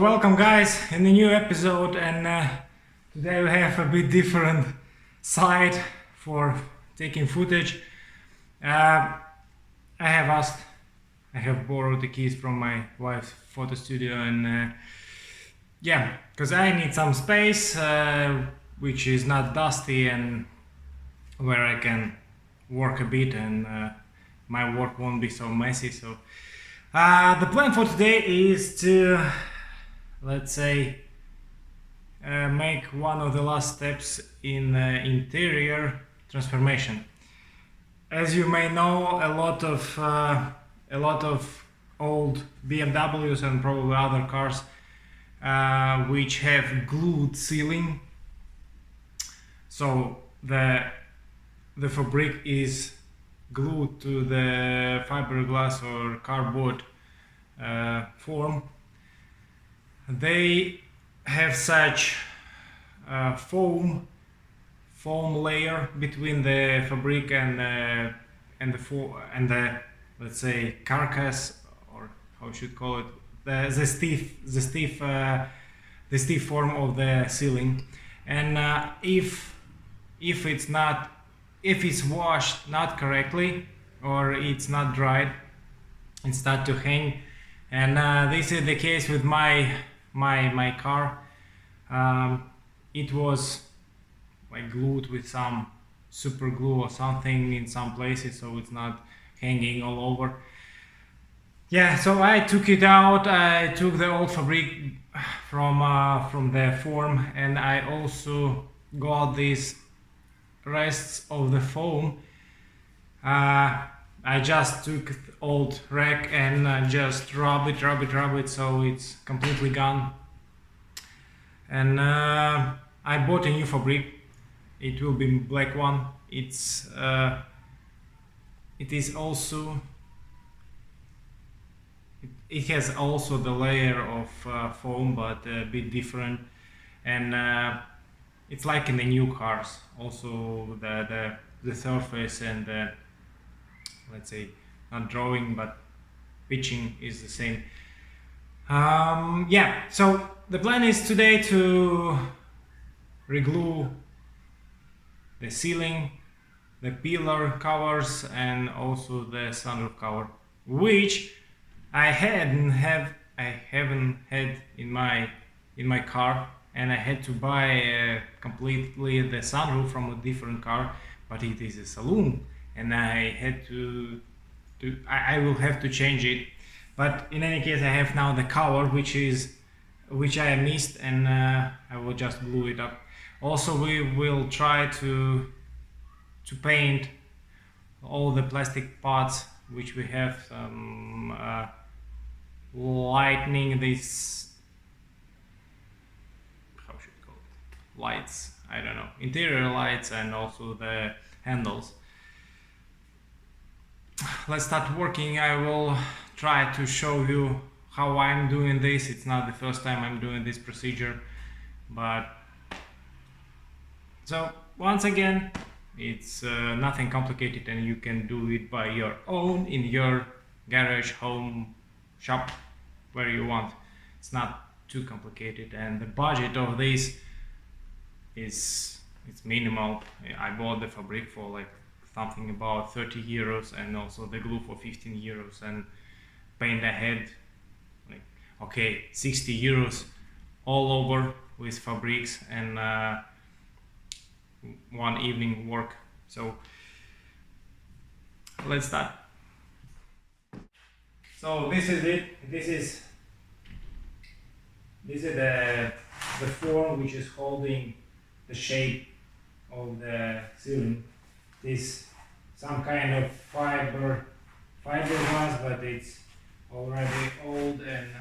welcome guys in the new episode, and today we have a bit different site for taking footage. I have borrowed the keys from my wife's photo studio, and yeah, because I need some space which is not dusty and where I can work a bit, and my work won't be so messy. So the plan for today is to, let's say, make one of the last steps in interior transformation. As you may know, a lot of old BMWs and probably other cars which have glued ceiling. So the fabric is glued to the fiberglass or cardboard form. They have such foam layer between the fabric and the let's say carcass, or how you should call it, the stiff form of the ceiling. And if it's washed not correctly, or it's not dried, it starts to hang. And this is the case with my car. It was like glued with some super glue or something in some places, so it's not hanging all over. Yeah, so I took it out. I took the old fabric from the form, and I also got these rests of the foam. I just took old rack and just rub it so it's completely gone. And I bought a new fabric. It will be black one. It has also the layer of foam, but a bit different. And it's like in the new cars. Also the surface and the, let's say, not drawing but pitching is the same. Yeah, so the plan is today to reglue the ceiling, the pillar covers, and also the sunroof cover, which I haven't had in my car, and I had to buy completely the sunroof from a different car, but it is a saloon, and I had to I will have to change it. But in any case, I have now the cover, which I missed, and I will just glue it up. Also, we will try to paint all the plastic parts which we have, lightening this, how should I call it, lights, I don't know, interior lights, and also the handles. Let's start working. I will try to show you how I'm doing this. It's not the first time I'm doing this procedure, but so once again, it's nothing complicated, and you can do it by your own in your garage, home, shop, where you want. It's not too complicated, and the budget of this it's minimal. I bought the fabric for like something about 30 euros, and also the glue for 15 euros, and paint the head like, okay, 60 euros all over with fabrics, and one evening work. So let's start. So this is it. This is the form which is holding the shape of the ceiling. This some kind of fiberglass, but it's already old, and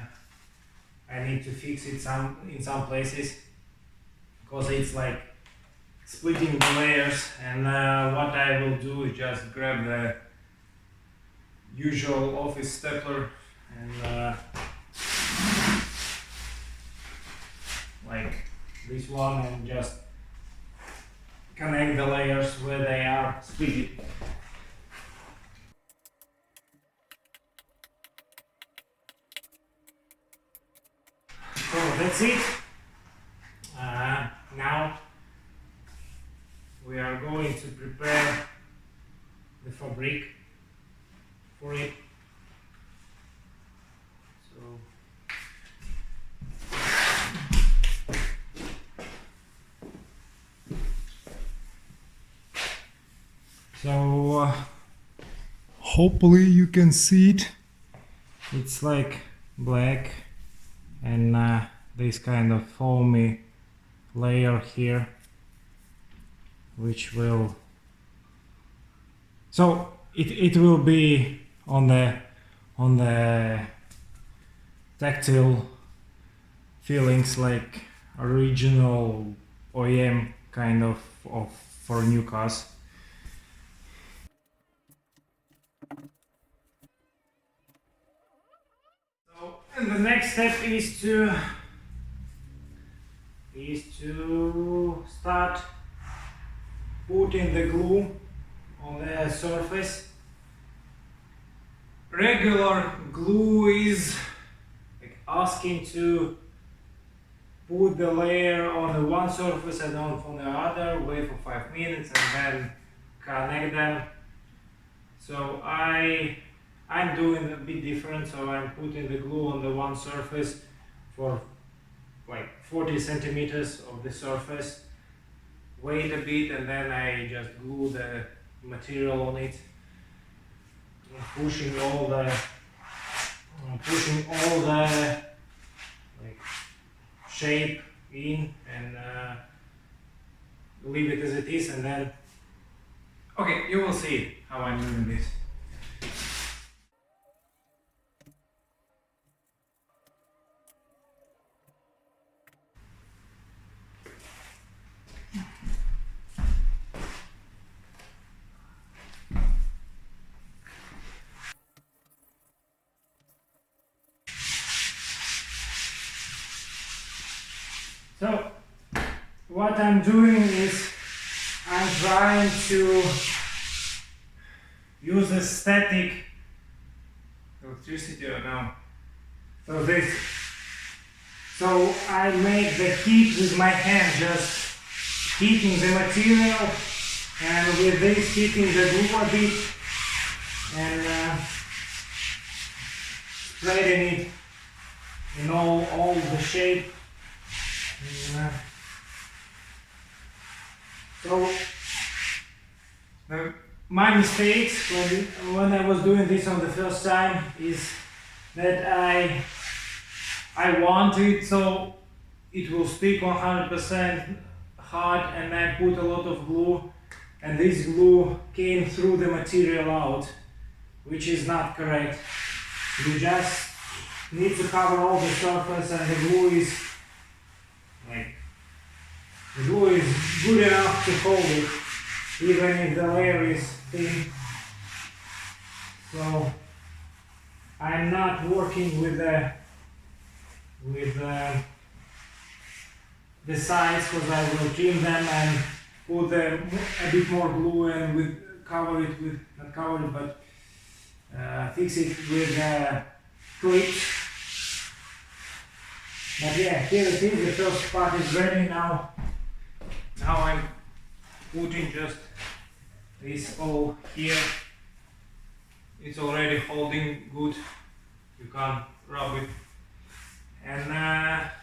I need to fix it in some places, because it's like splitting the layers. And what I will do is just grab the usual office stapler and like this one, and just connect the layers where they are split. So that's it. Now we are going to prepare the fabric for it. So hopefully you can see it. It's like black and this kind of foamy layer here, which will, so it will be on the tactile feelings like original OEM kind of for new cars. So, and the next step is to start putting the glue on the surface. Regular glue is like asking to put the layer on the one surface and on the other, wait for 5 minutes and then connect them. So I'm doing a bit different, so I'm putting the glue on the one surface for like 40 centimeters of the surface, wait a bit, and then I just glue the material on it, pushing all the like shape in, and leave it as it is, and then okay, you will see how I'm doing this. So what I'm doing is I'm trying to use a static electricity or no. So I make the heat with my hand, just heating the material, and with this heating the glue a bit and spreading it in all the shape. So my mistakes when I was doing this on the first time is that I want it so it will stick 100% hard, and I put a lot of glue, and this glue came through the material out, which is not correct. You just need to cover all the surface, and the glue is good enough to hold it, even if the layer is thin. So I'm not working with the sides, because I will trim them and put a bit more glue and fix it with clips. But yeah, here it is, the first part is ready now. Now I'm putting just this all here. It's already holding good, you can rub it. And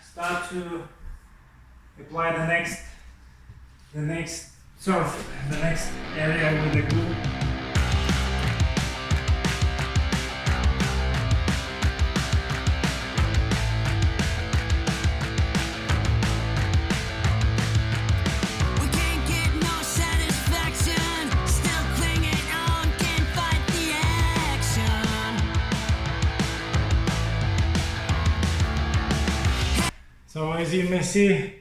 start to apply the next surface, the next area with the glue. So as you may see,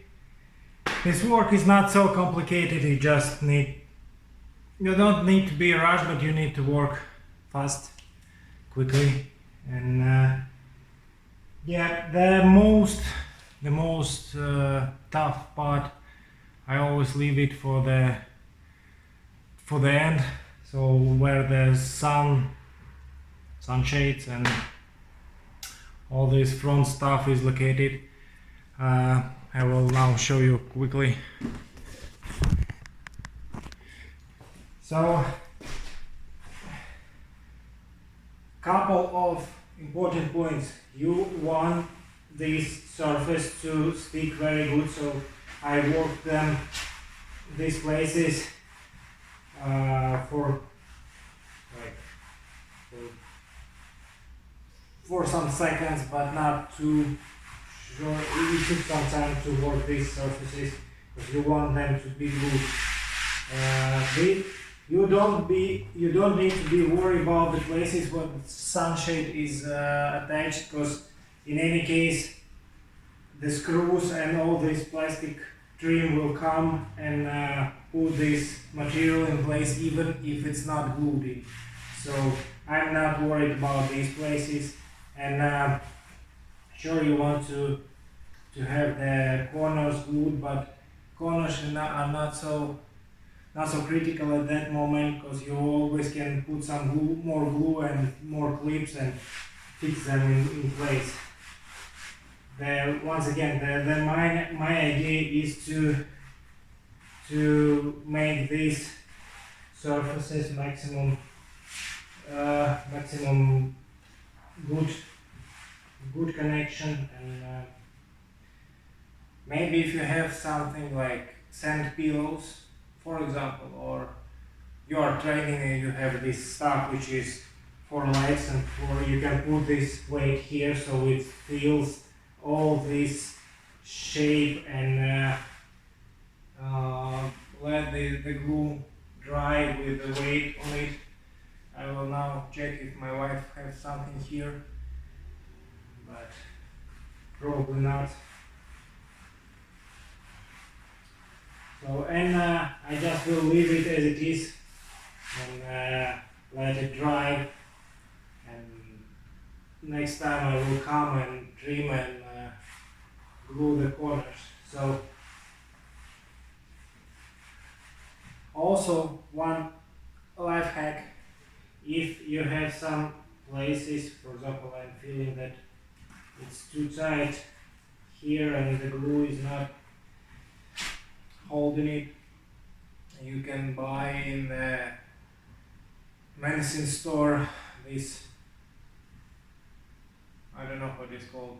this work is not so complicated. You don't need to be rushed, but you need to work fast, quickly, and yeah, the most tough part I always leave it for the end. So where the sunshades and all this front stuff is located. I will now show you quickly. So, couple of important points. You want this surface to stick very good, so I worked them these places for some seconds, but not too sure. It took some time to work these surfaces because you want them to be good. You don't need to be worried about the places where the sunshade is attached, because in any case the screws and all this plastic trim will come and put this material in place even if it's not glued in. So I'm not worried about these places, and sure, you want to have the corners glued, but corners are not so critical at that moment, because you always can put some more glue and more clips and fix them in place. Once again, my idea is to make these surfaces maximum good connection, and maybe if you have something like sand pillows, for example, or you are training and you have this stuff which is for legs, and you can put this weight here so it feels all this shape, and let the glue dry with the weight on it. I will now check if my wife has something here, but probably not. So, and I just will leave it as it is and let it dry, and next time I will come and trim and glue the corners. So also one life hack: if you have some places, for example, I'm feeling that it's too tight here and the glue is not holding it, you can buy in the medicine store this, I don't know what it's called,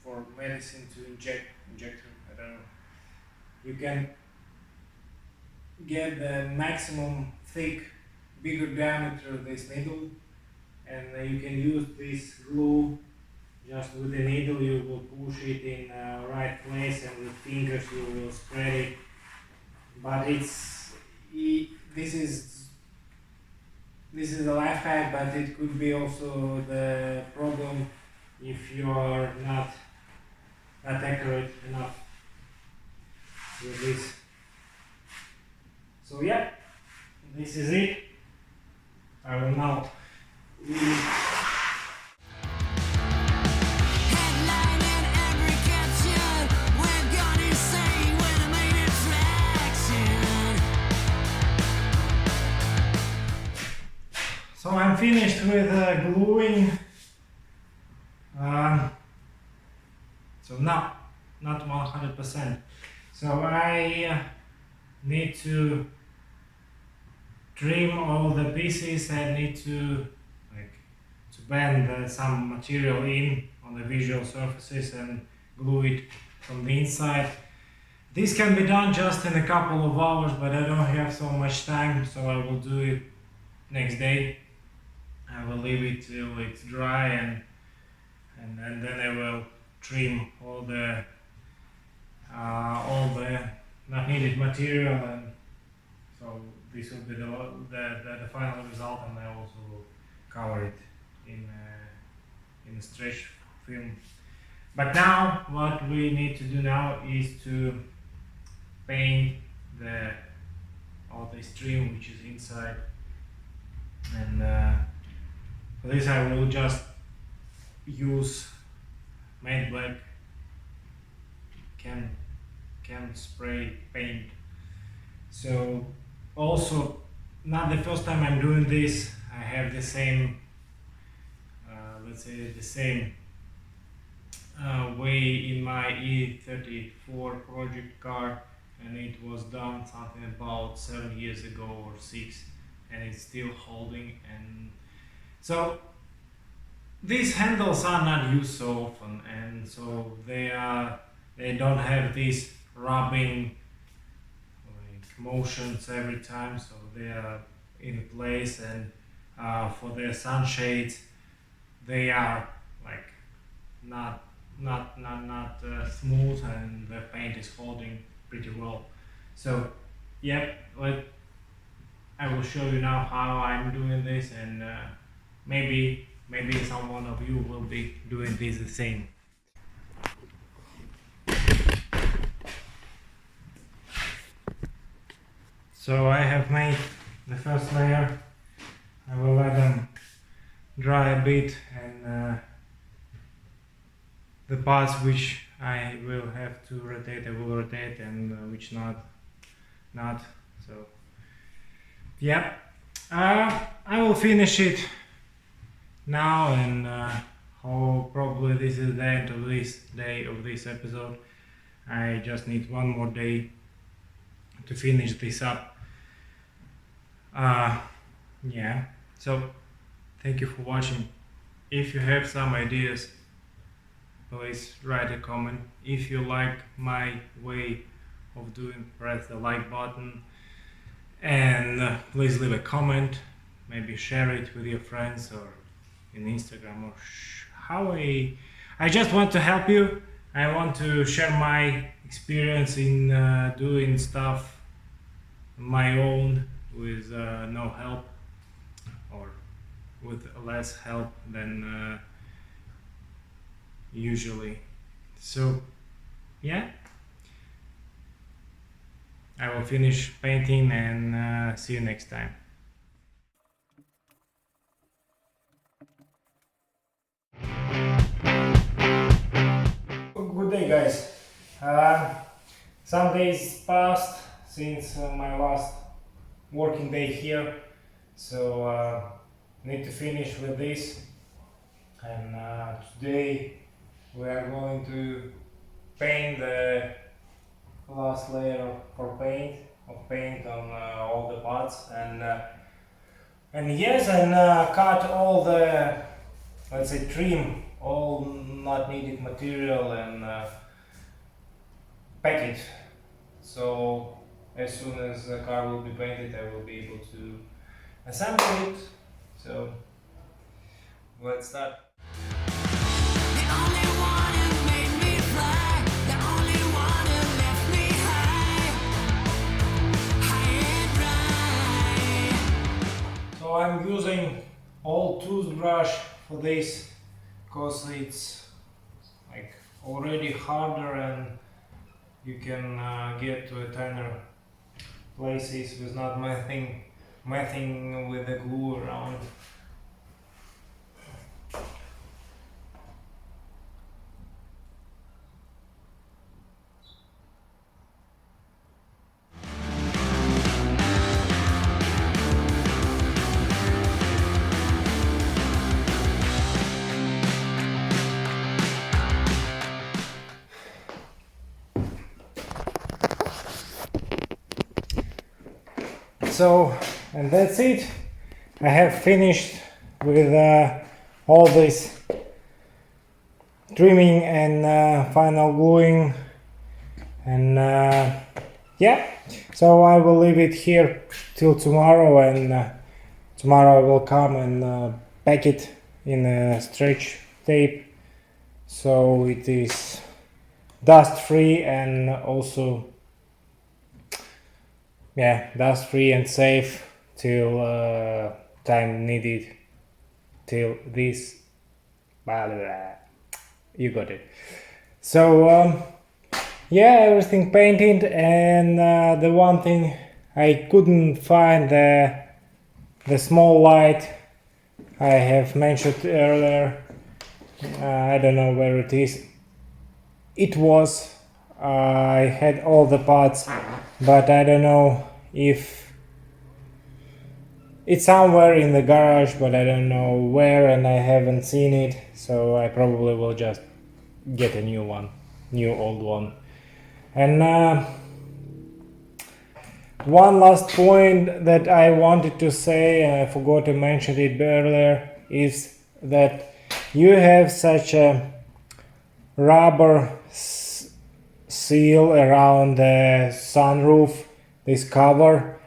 for medicine to injector, I don't know. You can get the maximum thick, bigger diameter of this needle, and you can use this glue just with the needle. You will push it in the right place, and with fingers you will spread it. But this is a life hack, but it could be also the problem if you are not accurate enough with this. So yeah, this is it. I will now leave. So I'm finished with gluing. So not 100%. So I need to trim all the pieces. I need to bend some material in on the visual surfaces and glue it from the inside. This can be done just in a couple of hours, but I don't have so much time, so I will do it next day. I will leave it till it's dry, and then I will trim all the not needed material, and so this will be the final result, and I also will cover it in a stretch film. But now what we need to do now is to paint all this trim which is inside, and for this I will just use matte black can spray paint. So also, not the first time I'm doing this. I have the same let's say the same way in my E34 project car, and it was done something about 7 years ago or 6, and it's still holding. And so these handles are not used so often, and so they don't have this rubbing like motions every time, so they are in place. And for the sunshades they are like not smooth, and the paint is holding pretty well. So yep, I will show you now how I'm doing this, and maybe someone of you will be doing this the same. So I have made the first layer. I will let them dry a bit, and the parts which I will have to rotate, I will rotate, and which not. So yeah, I will finish it now, and probably this is the end of this day of this episode. I just need one more day to finish this up. Yeah, so thank you for watching. If you have some ideas, please write a comment. If you like my way of doing, press the like button, and please leave a comment. Maybe share it with your friends or in Instagram, or how I just want to help you. I want to share my experience in doing stuff on my own with no help, or with less help than usually. So yeah, I will finish painting, and see you next time. Good day, guys. Some days passed since my last working day here, so need to finish with this. And today we are going to paint the last layer of paint on all the parts, and yes, and cut all the, let's say, trim all not needed material, and pack it. So as soon as the car will be painted, I will be able to assemble it. So let's start. So I'm using old toothbrush for this, because it's like already harder, and you can get to a thinner places with not messing with the glue around. So, and that's it. I have finished with all this trimming and final gluing, and yeah, so I will leave it here till tomorrow, and tomorrow I will come and pack it in a stretch tape, so it is dust free, and also dust free and safe till time needed, till this, blah, blah, blah. You got it. So yeah, everything painted, and the one thing I couldn't find, the small light I have mentioned earlier. I don't know where it is. It was, I had all the parts, but I don't know if it's somewhere in the garage, but I don't know where, and I haven't seen it, so I probably will just get a new one, new old one. And one last point that I wanted to say, and I forgot to mention it earlier, is that you have such a rubber seal around the sunroof, this cover.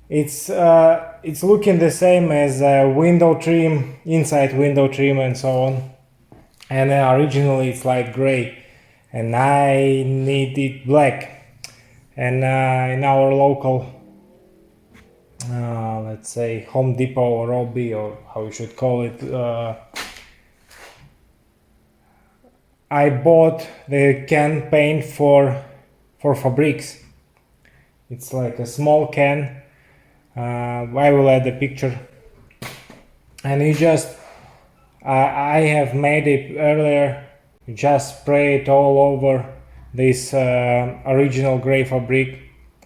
It's looking the same as window trim, inside window trim and so on. And originally it's like gray, and I need it black. And in our local, let's say Home Depot or Robbie, or how you should call it, I bought the can paint for fabrics. It's like a small can. I will add the picture. And you just, I have made it earlier. You just spray it all over this original gray fabric,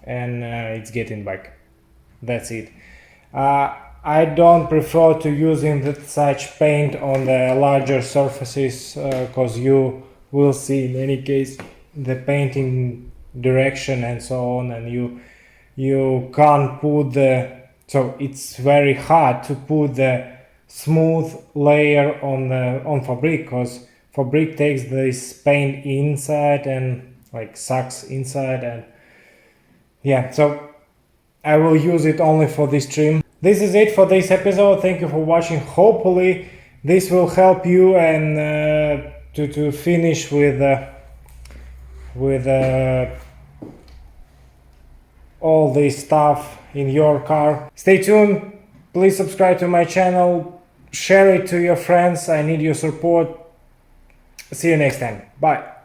and it's getting back. That's it. I don't prefer to using such paint on the larger surfaces, because you will see in any case the painting direction and so on, and you can't put so it's very hard to put the smooth layer on fabric, because fabric takes this paint inside and like sucks inside, and yeah, so I will use it only for this trim. This is it for this episode. Thank you for watching. Hopefully this will help you and to finish with all this stuff in your car. Stay tuned. Please subscribe to my channel. Share it to your friends. I need your support. See you next time. Bye.